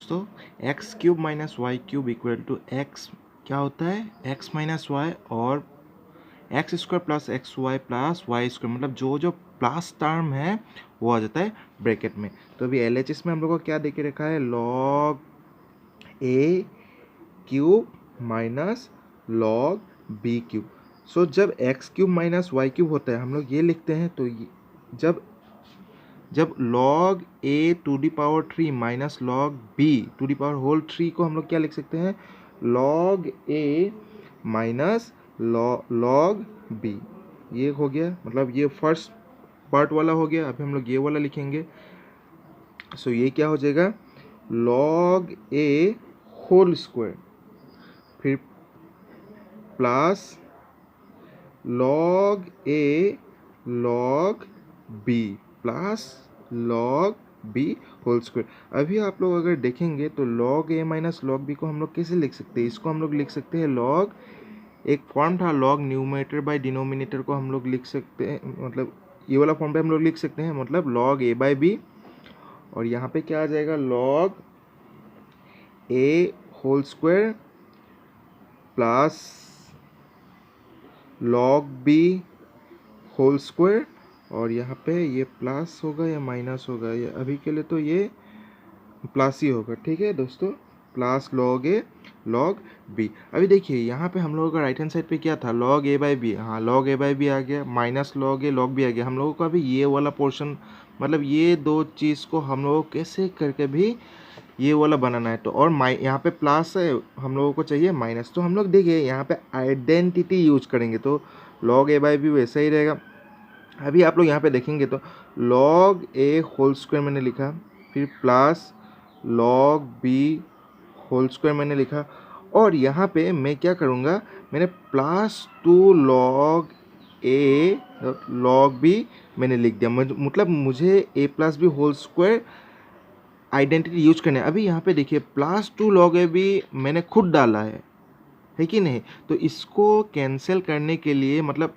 दोस्तों, X cube minus Y cube equal to X क्या होता है, एक्स माइनस वाई और X square plus X Y plus Y square, मतलब जो जो प्लस टर्म है वो आ जाता है ब्रैकेट में। तो अभी LHS में हम लोग को क्या दे के रखा है, log A cube minus log B cube. So जब X cube minus Y cube होता है हम लोग ये लिखते हैं, तो जब log a to the power 3 minus log b to the power whole 3 को हम लोग क्या लिख सकते हैं, log a minus log b। ये हो गया, मतलब ये फर्स्ट पार्ट वाला हो गया। अभी हम लोग ये वाला लिखेंगे। सो ये क्या हो जाएगा, log a होल स्क्वायर फिर plus log a log b plus log b whole square. अभी आप लोग अगर देखेंगे तो log a minus log b को हम लोग कैसे लिख सकते हैं, इसको हम लोग लिख सकते हैं log, एक फॉर्म था log न्यूमरेटर बाय डिनोमिनेटर को हम लोग लिख सकते हैं, मतलब ये वाला फॉर्म पे हम लोग लिख सकते हैं, मतलब log a बाय b, और यहाँ पे क्या आ जाएगा log a whole square plus log b whole square, और यहाँ पे ये प्लस होगा या माइनस होगा, या अभी के लिए तो ये प्लस ही होगा। ठीक है दोस्तों, plus log a log b। अभी देखिए यहाँ पे हम लोगों का राइट हैंड साइड पे क्या था, log a बाई बी, हाँ log a बाई बी आ गया, minus log a log b आ गया। हम लोगों का भी ये वाला पोर्शन, मतलब ये दो चीज़ को हम लोगों को कैसे करके भी ये वाला बनाना है। तो और यहाँ पे प्लस है, हम लोगों को चाहिए माइनस, तो हम लोग देखिए यहाँ पे आइडेंटिटी यूज करेंगे, तो log a बाई बी वैसा ही रहेगा। अभी आप लोग यहाँ पे देखेंगे तो log a होल स्क्वायर मैंने लिखा, फिर plus log b whole square मैंने लिखा, और यहाँ पे मैं क्या करूँगा, मैंने plus 2 log a log b मैंने लिख दिया। मतलब मुझे a plus B whole square identity use करना है। अभी यहाँ पे देखिए प्लस 2 log a b मैंने खुद डाला है कि नहीं। तो इसको कैंसिल करने के लिए, मतलब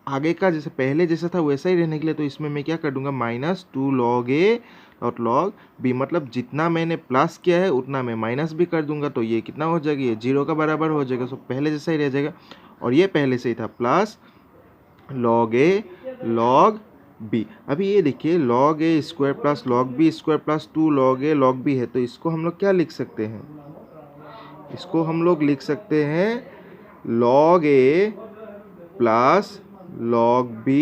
आगे का जैसे पहले जैसा था वैसा ही रहने के लिए, तो इसमें मैं क्या कर दूंगा, माइनस 2 log a और log b, मतलब जितना मैंने प्लस किया है उतना मैं माइनस भी कर दूंगा, तो ये कितना हो जाएगा, ये 0 का बराबर हो जाएगा। सो पहले जैसा ही रह जाएगा, और ये पहले से ही था plus log a log b। अभी ये देखिए log a square plus log b square plus 2 log a log b है, तो इसको हम लोग क्या लिख सकते हैं, इसको हम लोग लिख सकते हैं log a plus log b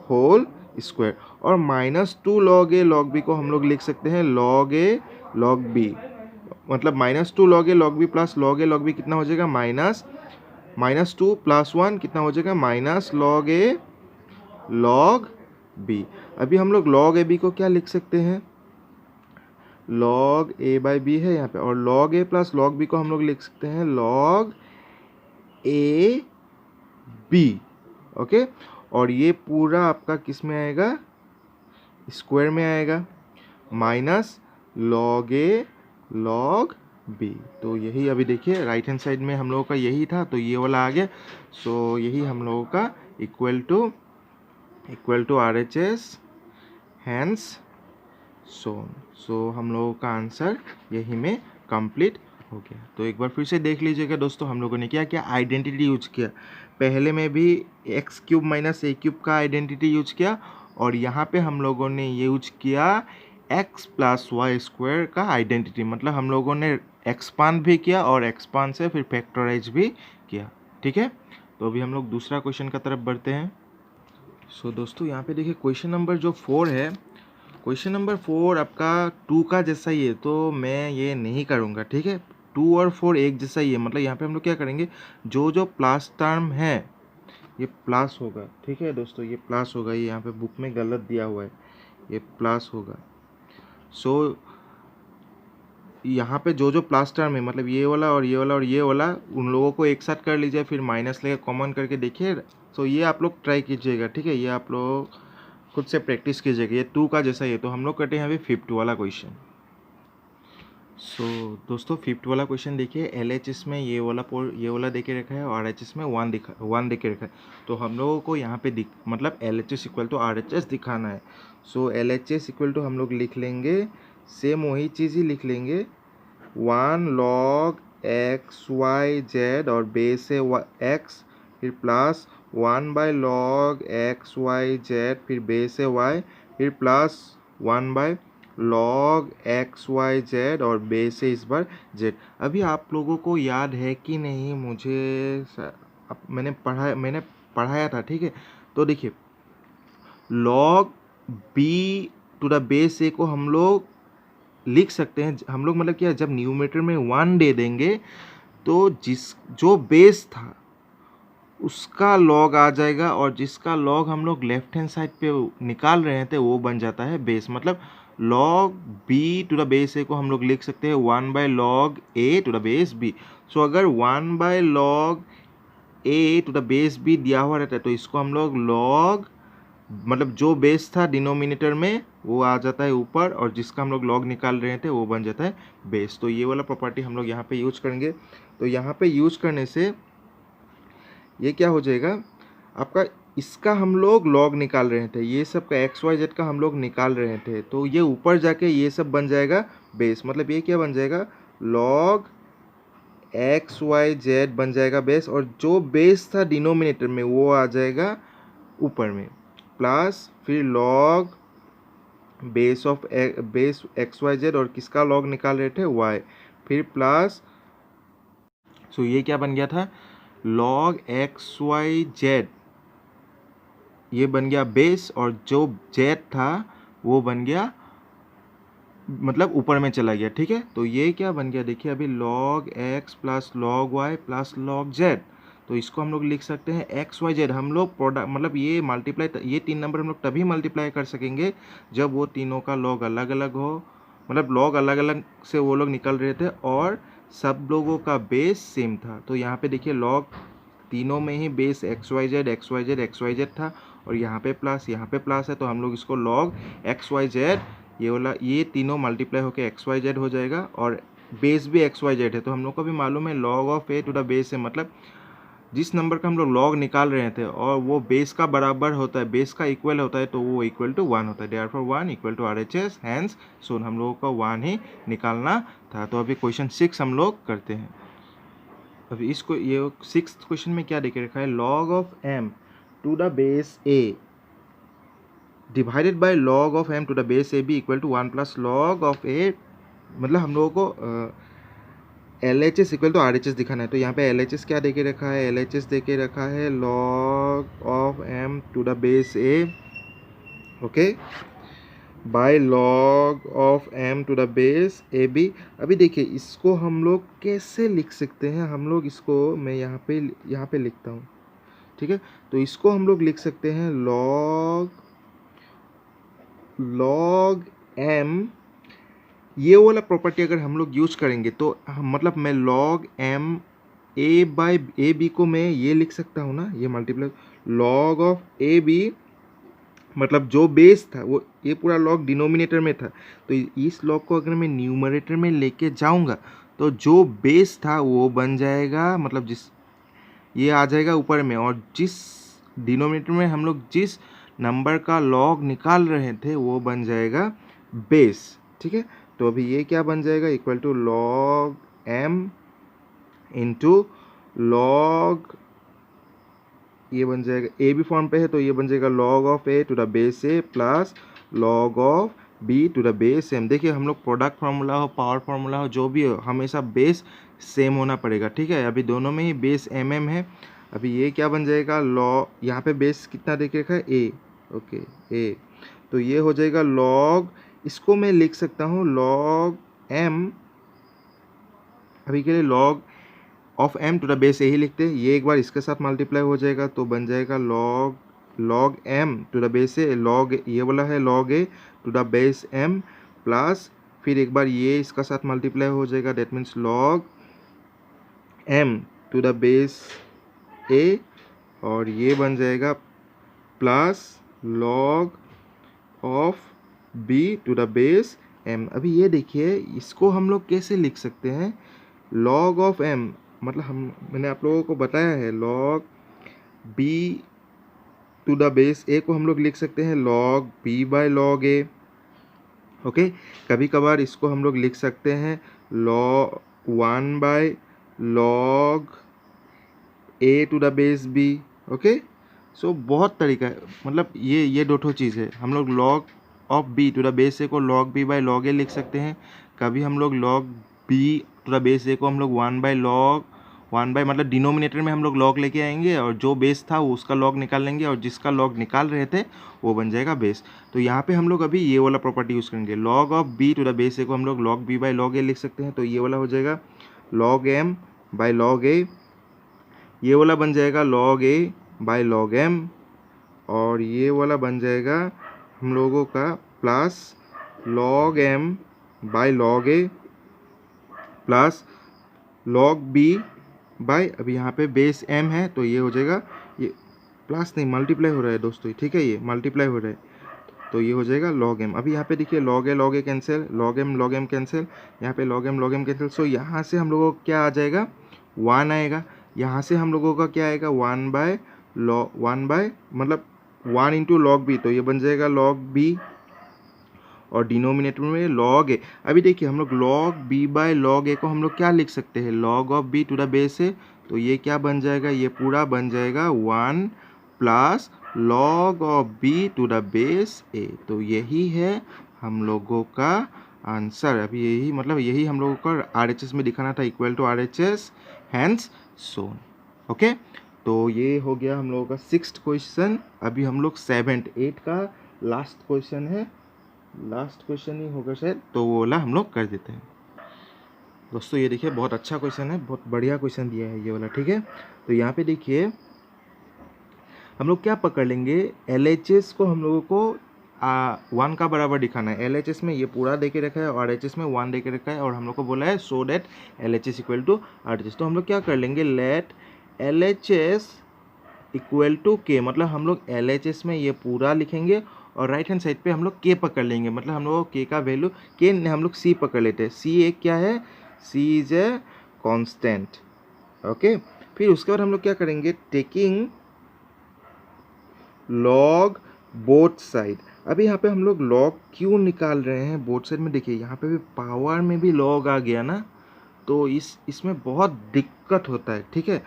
whole square, और minus 2 log a log b को हम लोग लिख सकते हैं log a log b, मतलब minus 2 log a log b plus log a log b कितना हो जाएगा, माइनस 2 प्लस 1 कितना हो जाएगा, minus log a log b। अभी हम लोग log a b को क्या लिख सकते हैं, log a बाई बी है यहाँ पे, और log a plus log b को हम लोग लिख सकते हैं log a b। ओके, और ये पूरा आपका किस में आएगा, स्क्वायर में आएगा, minus log a log b। तो यही अभी देखिए राइट हैंड साइड में हम लोगों का यही था, तो ये वाला आ गया। सो यही हम लोगों का इक्वल टू RHS हैंस सोन। सो हम लोगों का आंसर यही में कंप्लीट हो गया। तो एक बार फिर से देख लीजिएगा दोस्तों, हम लोगों ने क्या क्या आइडेंटिटी यूज किया। पहले में भी एक्स क्यूब माइनस ए क्यूब का आइडेंटिटी यूज किया, और यहाँ पे हम लोगों ने यूज किया एक्स प्लस वाई स्क्वायर का आइडेंटिटी, मतलब हम लोगों ने एक्सपांड भी किया और एक्सपांड से फिर फैक्टराइज भी किया। ठीक है, तो अभी हम लोग दूसरा क्वेश्चन का तरफ बढ़ते हैं। सो दोस्तों यहाँ पे देखिए क्वेश्चन नंबर जो 4 है, क्वेश्चन नंबर 4 आपका 2 का जैसा ही है, तो मैं ये नहीं करूँगा। ठीक है, 2 और 4 एक जैसा ही है, मतलब यहाँ पे हम लोग क्या करेंगे, जो जो प्लस टर्म है ये प्लस होगा। ठीक है दोस्तों, ये प्लस होगा, ये यहाँ पे बुक में गलत दिया हुआ है, ये प्लस होगा। सो यहाँ पे जो जो प्लस टर्म है, मतलब ये वाला और ये वाला और ये वाला, उन लोगों को एक साथ कर लीजिए, फिर माइनस लेकर कॉमन करके देखिए। तो ये आप लोग ट्राई कीजिएगा। ठीक है, ये आप लोग खुद से प्रैक्टिस कीजिएगा। ये 2 का जैसा ही है। तो हम लोग करते हैं अभी 5th वाला क्वेश्चन। सो दोस्तों 5th वाला क्वेश्चन देखिए, LHS में ये वाला दे के रखा है, और RHS में 1 दे के रखा है। तो हम लोगों को यहाँ पे मतलब LHS इक्वल टू RHS दिखाना है। सो LHS इक्वल टू हम लोग लिख लेंगे, सेम वही चीज़ ही लिख लेंगे, 1 log एक्स वाई जेड और बेस है एक्स, फिर plus 1 by log X Y Z, फिर बेस है वाई, फिर plus 1 by log X Y Z और बेस है इस बार जेड। अभी आप लोगों को याद है कि नहीं, मैंने पढ़ाया था, ठीक है। तो देखिए log B to the base A को हम लोग लिख सकते हैं, हम लोग मतलब क्या, जब न्यूमरेटर में 1 दे देंगे तो जो बेस था उसका लॉग आ जाएगा, और जिसका लॉग हम लोग लेफ्ट हैंड साइड पे निकाल रहे थे वो बन जाता है बेस। मतलब log B to the base A को हम लोग लिख सकते हैं 1 by log A to the base B. So अगर 1 by log A to the base B दिया हुआ रहता है तो इसको हम लोग लॉग, मतलब जो बेस था डिनोमिनेटर में वो आ जाता है ऊपर, और जिसका हम लोग लॉग निकाल रहे थे वो बन जाता है बेस। तो ये वाला प्रॉपर्टी हम लोग यहाँ पे यूज करेंगे। तो यहाँ पे यूज करने से ये क्या हो जाएगा आपका, इसका हम लोग लॉग निकाल रहे थे, ये सब का एक्स वाई जेड का हम लोग निकाल रहे थे, तो ये ऊपर जाके ये सब बन जाएगा बेस। मतलब ये क्या बन जाएगा, लॉग एक्स वाई जेड बन जाएगा बेस, और जो बेस था डिनोमिनेटर में वो आ जाएगा ऊपर में, प्लस फिर log base X Y Z, और किसका लॉग निकाल रहे थे, वाई, फिर प्लस। सो ये क्या बन गया था, लॉग एक्स वाई जेड, ये बन गया बेस, और जो जेड था वो बन गया, मतलब ऊपर में चला गया, ठीक है। तो ये क्या बन गया, देखिए अभी log X plus log Y plus log Z, तो इसको हम लोग लिख सकते हैं एक्स वाई जेड। हम लोग प्रोडक्ट, मतलब ये मल्टीप्लाई, ये 3 नंबर हम लोग तभी मल्टीप्लाई कर सकेंगे जब वो तीनों का लॉग अलग अलग हो, मतलब लॉग अलग अलग से वो लोग निकल रहे थे और सब लोगों का बेस सेम था। तो यहाँ पे देखिए लॉग तीनों में ही base X Y Z X Y Z X Y Z था, और यहाँ पे प्लस है, तो हम लोग इसको लॉग एक्स वाई जेड, ये वाला ये तीनों मल्टीप्लाई होकर एक्स वाई जेड हो जाएगा, और बेस भी एक्स वाई जेड है। तो हम लोग को भी मालूम है log of A to the base है, मतलब जिस नंबर का हम लोग लॉग निकाल रहे थे और वो बेस का बराबर होता है, बेस का इक्वल होता है, तो वो इक्वल टू 1 होता है। Therefore 1 equal to RHS, hence so हम लोगों को 1 ही निकालना था। तो अभी क्वेश्चन 6 हम लोग करते हैं। अभी इसको, ये 6th क्वेश्चन में क्या देखे रखा है, log of m to the base a divided by log of m to the base a b equal to 1 plus log of a, मतलब हम लोगों को LHS इक्वल टू RHS दिखाना है। तो यहाँ पे LHS क्या देके रखा है, LHS देके रखा है log of m to the base a, okay, by log of m to the base A B. अभी देखिए इसको हम लोग कैसे लिख सकते हैं, हम लोग इसको, मैं यहाँ पे लिखता हूँ, ठीक है। तो इसको हम लोग लिख सकते हैं लॉग m, ये वाला प्रॉपर्टी अगर हम लोग यूज करेंगे तो मतलब मैं log m a by A B को मैं ये लिख सकता हूँ ना, ये multiply log of A B, मतलब जो बेस था वो, ये पूरा लॉग डिनोमिनेटर में था, तो इस लॉग को अगर मैं न्यूमरेटर में लेके जाऊंगा तो जो बेस था वो बन जाएगा, मतलब ये आ जाएगा ऊपर में, और जिस डिनोमिनेटर में हम लोग जिस नंबर का लॉग निकाल रहे थे वो बन जाएगा बेस, ठीक है। तो अभी ये क्या बन जाएगा, equal to log m into log, ये बन जाएगा ए बी फॉर्म पे है तो ये बन जाएगा log of A to the base A plus log of B to the base M. देखिए हम लोग प्रोडक्ट फार्मूला हो, पावर फार्मूला हो, जो भी हो, हमेशा बेस सेम होना पड़ेगा, ठीक है। अभी दोनों में ही बेस एम है। अभी ये क्या बन जाएगा, यहाँ पे बेस कितना देख रखा है, ए, ओके, ए, तो ये हो जाएगा लॉग, इसको मैं लिख सकता हूँ लॉग एम, अभी के लिए log of m to the base यही लिखते हैं, ये एक बार इसके साथ मल्टीप्लाई हो जाएगा तो बन जाएगा log m to the base A, log ये वाला है log a to the base m, plus फिर एक बार ये इसका साथ मल्टीप्लाई हो जाएगा, that means log m to the base a, और ये बन जाएगा plus log of b to the base m। अभी ये देखिए इसको हम लोग कैसे लिख सकते हैं, लॉग ऑफ m, मतलब मैंने आप लोगों को बताया है log b to the base a को हम लोग लिख सकते हैं log b by log a, okay. कभी कभार इसको हम लोग लिख सकते हैं log 1 बाय log a to the base b। Okay, so बहुत तरीका है, मतलब ये दो ठो चीज़ है। हम लोग log of b to the base a को log b by log a लिख सकते हैं। कभी हम लोग log b to the base a को हम लोग 1 बाय मतलब डिनोमिनेटर में हम लोग log लेके आएंगे और जो बेस था वो उसका log निकाल लेंगे और जिसका log निकाल रहे थे वो बन जाएगा बेस। तो यहाँ पे हम लोग अभी ये वाला प्रॉपर्टी यूज़ करेंगे। log of b to the base a को हम लोग log b by log a लिख सकते हैं। तो ये वाला हो जाएगा log m by log a, ये वाला बन जाएगा log a by log m, और ये वाला बन जाएगा हम लोगों का plus log m by log a plus log b by, अभी यहाँ पे बेस m है तो ये हो जाएगा, ये प्लस नहीं मल्टीप्लाई हो रहा है दोस्तों, ठीक है, ये मल्टीप्लाई हो रहा है तो ये हो जाएगा log m। अभी यहाँ पे देखिए log a cancel, log m cancel, यहाँ पे log m कैंसिल। सो यहाँ से हम लोगों को क्या आ जाएगा, 1 आएगा। यहाँ से हम लोगों का क्या आएगा, 1 बाय मतलब 1 इंटू log b, तो ये बन जाएगा log b और डिनोमिनेटर में log a। अभी देखिए हम लोग log b by log a को हम लोग क्या लिख सकते हैं, log of b to the base a, तो ये क्या बन जाएगा, ये पूरा बन जाएगा 1 plus log of b to the base a। तो यही है हम लोगों का आंसर। अभी यही मतलब यही हम लोगों का RHS में दिखाना था, equal to RHS hence shown. Okay, तो ये हो गया हम लोगों का 6th क्वेश्चन। अभी हम लोग 7th 8 का लास्ट क्वेश्चन है, लास्ट क्वेश्चन ही होगा शायद, तो वो वाला हम लोग कर देते हैं। दोस्तों ये देखिए बहुत अच्छा क्वेश्चन है, बहुत बढ़िया क्वेश्चन दिया है ये वाला, ठीक है। तो यहाँ पे देखिए हम लोग क्या पकड़ लेंगे, LHS को हम लोगों को 1 का बराबर दिखाना है। LHS में ये पूरा दे के रखा है और RHS में 1 दे के रखा है और हम लोग को बोला है so that LHS equal to RHS। तो हम लोग क्या कर लेंगे, let LHS equal to K, मतलब हम लोग LHS में ये पूरा लिखेंगे और राइट हैंड साइड पे हम लोग K पकड़ लेंगे, मतलब हम लोग K का वैल्यू K हम लोग C पकड़ लेते हैं। C एक क्या है, C is a constant. Okay, फिर उसके बाद हम लोग क्या करेंगे, टेकिंग log बोथ साइड। अभी यहाँ पे हम लोग log क्यों निकाल रहे हैं बोथ साइड में, देखिए यहाँ पे भी पावर में भी log आ गया ना, तो इसमें बहुत दिक्कत होता है, ठीक है।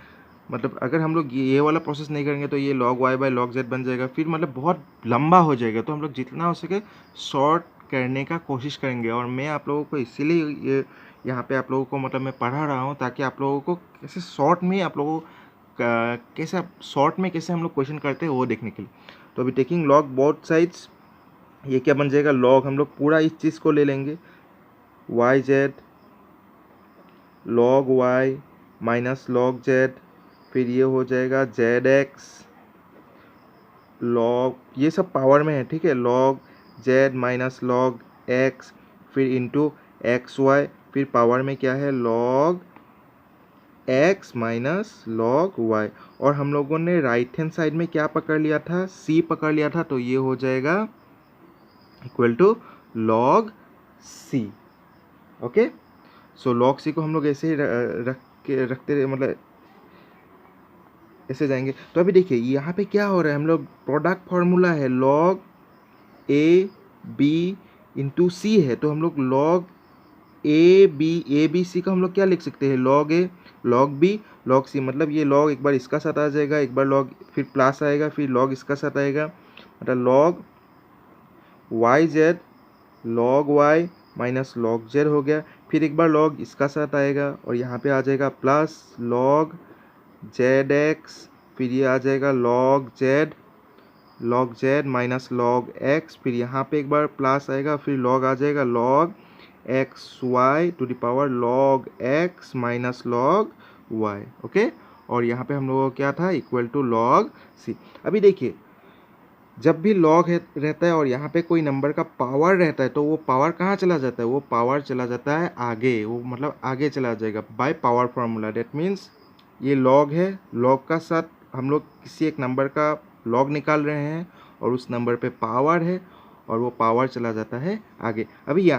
मतलब अगर हम लोग ये वाला प्रोसेस नहीं करेंगे तो ये log y बाय log z बन जाएगा, फिर मतलब बहुत लंबा हो जाएगा। तो हम लोग जितना हो सके शॉर्ट करने का कोशिश करेंगे और मैं आप लोगों को इसीलिए ये यहाँ पे आप लोगों को मतलब मैं पढ़ा रहा हूँ ताकि आप लोगों को कैसे शॉर्ट में आप लोगों कैसे शॉर्ट में कैसे हम लोग क्वेश्चन करते हैं वो देखने के लिए। तो अभी टेकिंग log बोथ साइड्स, ये क्या बन जाएगा, log हम लोग पूरा इस चीज़ को ले लेंगे, Y Z log y minus log z, फिर ये हो जाएगा zx log, ये सब पावर में है, ठीक है, log z minus log x, फिर इंटू एक्स वाई, फिर पावर में क्या है log x minus log y। और हम लोगों ने राइट हैंड साइड में क्या पकड़ लिया था, c पकड़ लिया था, तो ये हो जाएगा equal to log c। Okay, so log c को हम लोग ऐसे ही रखते मतलब ऐसे जाएंगे। तो अभी देखिए यहाँ पे क्या हो रहा है, हम लोग प्रोडक्ट फार्मूला है log a b इंटू सी है, तो हम लोग log a b c का हम लोग क्या लिख सकते हैं, log a log b log c, मतलब ये log एक बार इसका साथ आ जाएगा, एक बार log फिर प्लस आएगा, फिर log इसका साथ आएगा, मतलब log y z log y minus log z हो गया, फिर एक बार log इसका साथ आएगा और यहाँ पे आ जाएगा प्लस log zx, फिर ये आ जाएगा log z minus log x, फिर यहाँ पे एक बार प्लस आएगा, फिर log आ जाएगा log X Y to the power log x minus log y। ओके, और यहाँ पे हम लोगों को क्या था, इक्वल टू log c। अभी देखिए जब भी log रहता है और यहाँ पे कोई नंबर का पावर रहता है तो वो पावर कहाँ चला जाता है, वो पावर चला जाता है आगे, वो मतलब आगे चला जाएगा by power formula. That means ये log है, log का साथ हम लोग किसी एक नंबर का log निकाल रहे हैं और उस नंबर पे पावर है और वो पावर चला जाता है आगे। अभी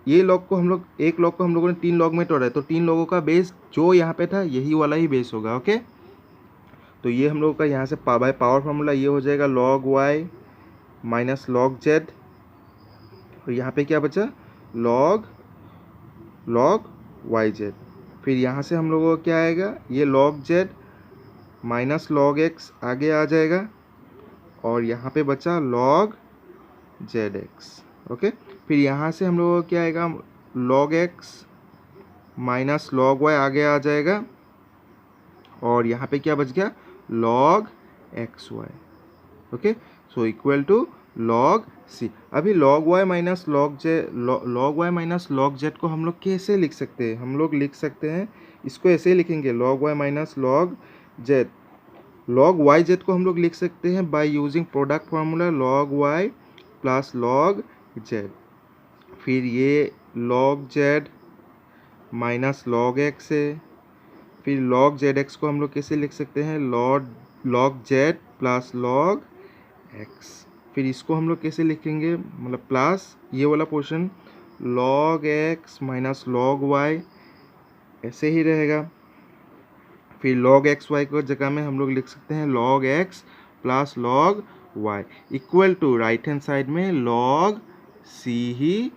ये log को हम लोग, एक log को हम लोगों ने 3 log में तोड़ा है, तो 3 लोगों का बेस जो यहाँ पे था यही वाला ही बेस होगा। ओके, तो ये हम लोगों का यहाँ से बाय पावर फार्मूला ये हो जाएगा log y minus log z, और यहाँ पे क्या बचा, log वाई जेड। फिर यहाँ से हम लोगों को क्या आएगा, ये log Z minus log x आगे आ जाएगा और यहाँ पे बचा लॉग जेड एक्स। ओके, फिर यहाँ से हम लोगों को क्या आएगा, log X minus log Y आगे आ जाएगा और यहाँ पे क्या बच गया, log X Y. Okay, so equal to log C. अभी log Y minus log Z को हम लोग कैसे लिख सकते हैं, हम लोग लिख सकते हैं इसको ऐसे ही लिखेंगे, log Y minus log Z. Log Y Z को हम लोग लिख सकते हैं by using product formula, log Y plus log Z. फिर ये log Z minus log X है। फिर लॉग जेड एक्स को हम लोग कैसे लिख सकते हैं, log Z plus log x. फिर इसको हम लोग कैसे लिखेंगे, मतलब प्लस ये वाला portion log X minus log Y ऐसे ही रहेगा। फिर लॉग एक्स वाई को जगह में हम लोग लिख सकते हैं log X plus log Y equal to right hand side में लॉग सी ही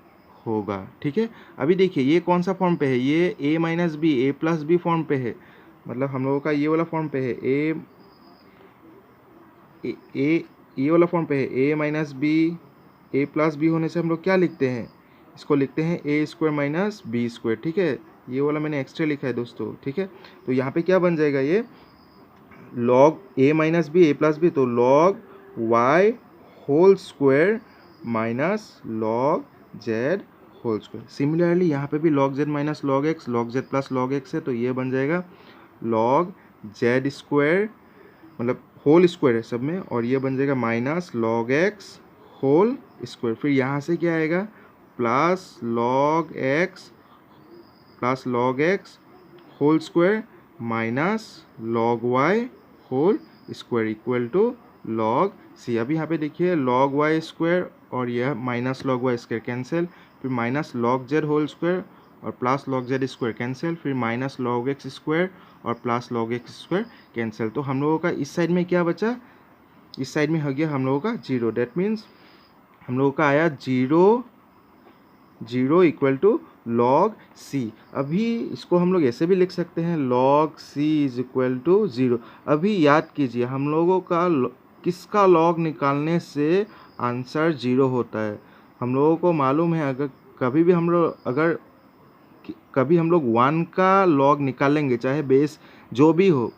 होगा। ठीक है, अभी देखिए ये कौन सा फॉर्म पे है, ये a minus B A plus B form पे है, मतलब हम लोगों का ये वाला फॉर्म पे है, ये वाला फॉर्म पे है, a minus B A plus B होने से हम लोग क्या लिखते हैं, इसको लिखते हैं ए स्क्वायर माइनस बी स्क्वायर। ठीक है, ये वाला मैंने एक्स्ट्रा लिखा है दोस्तों। ठीक है, तो यहाँ पे क्या बन जाएगा, ये log a minus B A plus B, तो log y whole square minus log z whole square. Similarly यहाँ पे भी log z minus log x, log z plus log x है, तो ये बन जाएगा लॉग z स्क्वायर, मतलब होल स्क्वायर है सब में, और ये बन जाएगा minus log x whole square. फिर यहाँ से क्या आएगा, plus log x whole square minus log y whole square equal to log C. अभी यहाँ पे देखिए लॉग वाई स्क्वायर और यह minus log Y square cancel, फिर minus log Z whole square और plus log Z square cancel, फिर minus log X square और plus log X square cancel. तो हम लोगों का इस साइड में क्या बचा, इस साइड में हो गया हम लोगों का जीरो। डेट मीन्स हम लोगों का आया zero equal to log C. अभी इसको हम लोग ऐसे भी लिख सकते हैं, log C is equal to zero. अभी याद कीजिए हम लोगों का किसका लॉग निकालने से आंसर जीरो होता है, हम लोगों को मालूम है, अगर कभी भी हम लोग वन का लॉग निकालेंगे, चाहे बेस जो भी हो,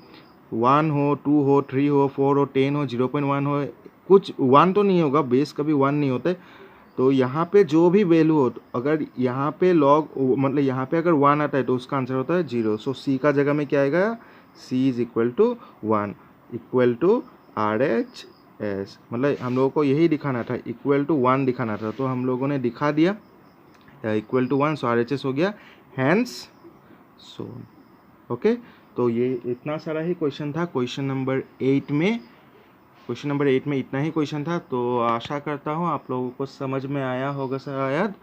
1 हो 2 हो 3 हो 4 हो 10 हो 0.1 हो, कुछ 1 तो नहीं होगा, बेस कभी 1 नहीं होता है। तो यहाँ पे जो भी वैल्यू हो, अगर यहाँ पे लॉग मतलब यहाँ पे अगर 1 आता है तो उसका आंसर होता है जीरो। सो सी का जगह में क्या आएगा, C is equal to 1 equal to R H S, मतलब हम लोगों को यही दिखाना था, इक्वल टू 1 दिखाना था, तो हम लोगों ने दिखा दिया equal to 1, so R H S हो गया, हैंस सोन। ओके, तो ये इतना सारा ही क्वेश्चन था क्वेश्चन नंबर 8 में। क्वेश्चन नंबर 8 में इतना ही क्वेश्चन था, तो आशा करता हूँ आप लोगों को समझ में आया होगा शायद।